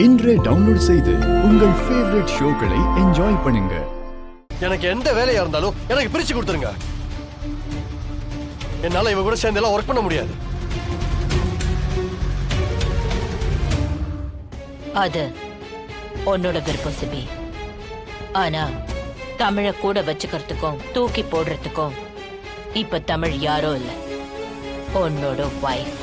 இன்றே டவுன்லோட் செய்து உங்கள் ஃபேவரட் ஷோக்களை என்ஜாய் பண்ணுங்க. எனக்கு எந்த வேலையா இருந்தாலும் எனக்கு பிரிச்சு கொடுத்துருங்க. என்னால இவ கூட சேர்ந்து எல்லாம் ஒர்க் பண்ண முடியாது. அது உன்னோட விருப்பம் சிபி. ஆனா தமிழ கூட வச்சுக்கிறதுக்கும் தூக்கி போடுறதுக்கும் இப்ப தமிழ் யாரோ இல்ல, உன்னோட வைஃப்.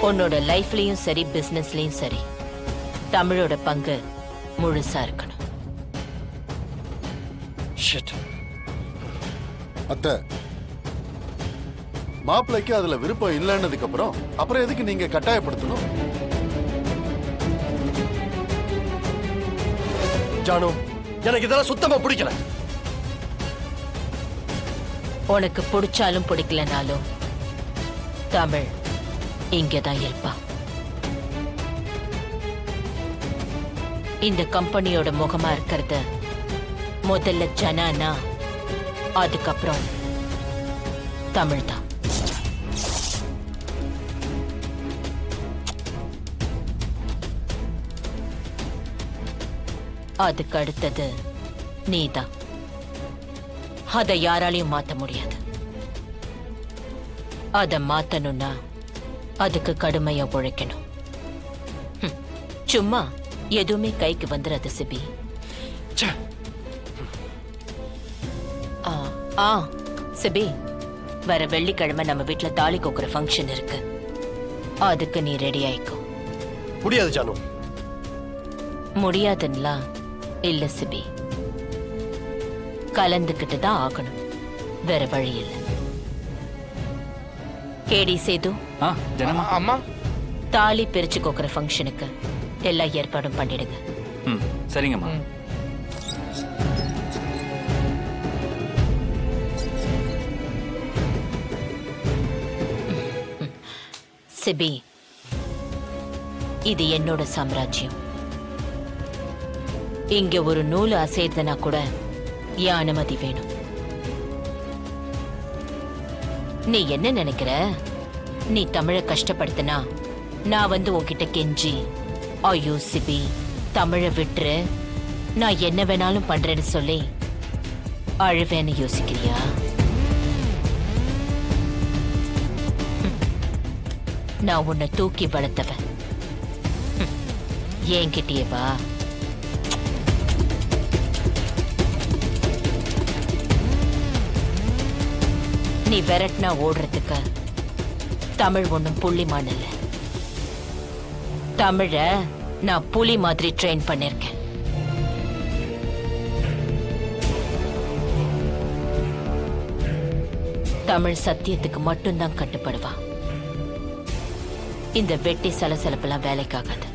உன்னோட லைஃப்லயும் சரி பிசினஸ்லயும் சரி தமிழோட பங்கு முழுசா இருக்கணும். அத்தை, மாப்பிள்ளைக்கு அதுல விருப்பம் இல்லைன்னதுக்கு அப்புறம் எதுக்கு நீங்க கட்டாயப்படுத்தணும்? ஜானு, எனக்கு இதெல்லாம் சுத்தமா பிடிக்கல. உனக்கு பிடிச்சாலும் பிடிக்கலனாலும் தமிழ் இங்கதான் இருப்பா. இந்த கம்பெனியோட முகமா இருக்கிறது முதல்ல ஜனானா, அதுக்கப்புறம் தமிழ் தான். அதுக்கு அடுத்தது நீதான். அதை யாராலையும் மாத்த முடியாது. அதை மாத்தணும்னா அதுக்கு கடுமையா உழைக்கணும். சும்மா எதுவுமே கைக்கு வந்துடாது சிபி. சிபி, வர வெள்ளிக்கிழமை நம்ம வீட்டுல தாலி கோக்குற ஃபங்க்ஷன் இருக்கு. அதுக்கு நீ ரெடி ஆயிக்கோ. முடியாது ஜானு. முடியாதுன்னா இல்ல சிபி, கலந்துக்கிட்டு தான் ஆகணும், வேற வழி இல்லை. கேடி சேது, அம்மா, தாலி பிரிச்சு கோக்குற ஃபங்க்ஷனுக்கு எல்லா ஏற்பாடும் பண்ணிடுங்க. சரிங்கம்மா. சிபி, இது என்னோட சாம்ராஜ்யம். இங்க ஒரு நூல் அசைறதுனா கூட என் அனுமதி வேணும். நீ என்ன நினைக்கிற? நீ தமிழை கஷ்டப்படுத்தினா நான் வந்து உன்கிட்ட கெஞ்சி, ஐயோ சிபி தமிழை விட்டுரு, நான் என்ன வேணாலும் பண்றேன்னு சொல்லி அழுவேன்னு யோசிக்கிறியா? நான் உன்னை தூக்கி வளர்த்தவன். என்கிட்டயே வா. நீ விரட்டினா ஓடுறதுக்கு தமிழ் ஒண்ணும் புள்ளிமான் இல்ல. தமிழ நான் புலி மாதிரி ட்ரெயின் பண்ணிருக்கேன். தமிழ் சத்தியத்துக்கு மட்டும்தான் கட்டுப்படுவா. இந்த வெட்டி சலசலப்பெல்லாம் வேலைக்காகாது.